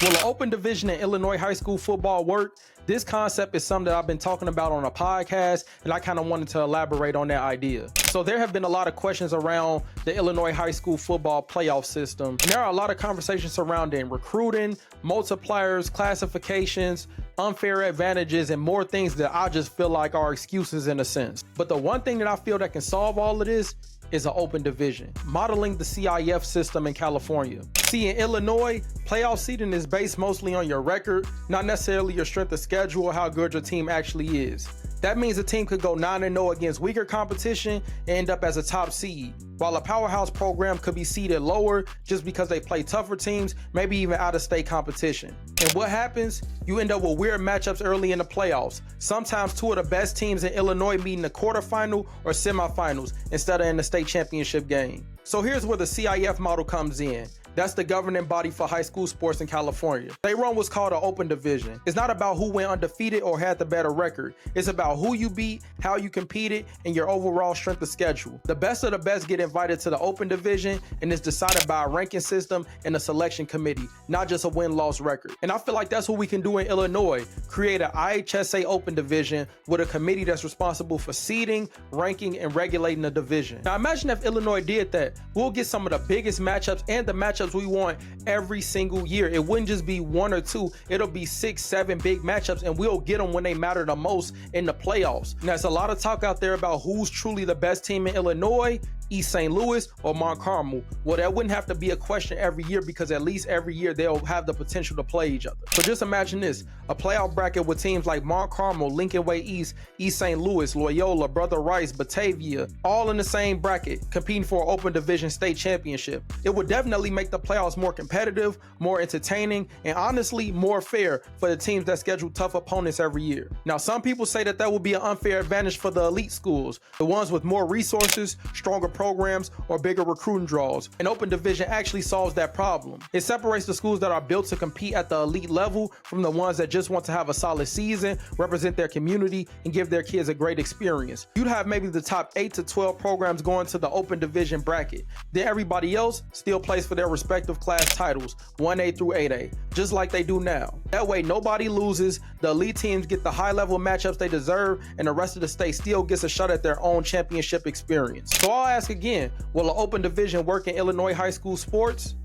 Will an open division in Illinois high school football work? This concept is something that I've been talking about on a podcast, and I kind of wanted to elaborate on that idea. So there have been a lot of questions around the Illinois high school football playoff system. And there are a lot of conversations surrounding recruiting, multipliers, classifications, unfair advantages, and more things that I just feel like are excuses in a sense. But the one thing that I feel that can solve all of this is an open division, modeling the CIF system in California. See, in Illinois, playoff seeding is based mostly on your record, not necessarily your strength of schedule or how good your team actually is. That means a team could go 9-0 against weaker competition and end up as a top seed, while a powerhouse program could be seeded lower just because they play tougher teams, maybe even out-of-state competition. And what happens? You end up with weird matchups early in the playoffs. Sometimes two of the best teams in Illinois meet in the quarterfinal or semifinals instead of in the state championship game. So here's where the CIF model comes in. That's the governing body for high school sports in California. They run what's called an open division. It's not about who went undefeated or had the better record. It's about who you beat, how you competed, and your overall strength of schedule. The best of the best get invited to the open division, and it's decided by a ranking system and a selection committee, not just a win-loss record. And I feel like that's what we can do in Illinois. Create an IHSA open division with a committee that's responsible for seeding, ranking, and regulating the division. Now imagine if Illinois did that. We'll get some of the biggest matchups and the matchups we want every single year. It wouldn't just be one or two, it'll be 6, 7 big matchups, and we'll get them when they matter the most in the playoffs. And there's a lot of talk out there about who's truly the best team in Illinois, East St. Louis or Mount Carmel. Well, that wouldn't have to be a question every year because at least every year they'll have the potential to play each other. So just imagine this, a playoff bracket with teams like Mount Carmel, Lincoln Way East, East St. Louis, Loyola, Brother Rice, Batavia, all in the same bracket competing for an open division state championship. It would definitely make the playoffs more competitive, more entertaining, and honestly more fair for the teams that schedule tough opponents every year. Now, some people say that that would be an unfair advantage for the elite schools, the ones with more resources, stronger programs, or bigger recruiting draws. An open division actually solves that problem. It separates the schools that are built to compete at the elite level from the ones that just want to have a solid season, represent their community, and give their kids a great experience. You'd have maybe the top 8 to 12 programs going to the open division bracket. Then everybody else still plays for their respective class titles, 1A through 8A, just like they do now. That way nobody loses, the elite teams get the high level matchups they deserve, and the rest of the state still gets a shot at their own championship experience. So I'll ask again, will an open division work in Illinois high school sports?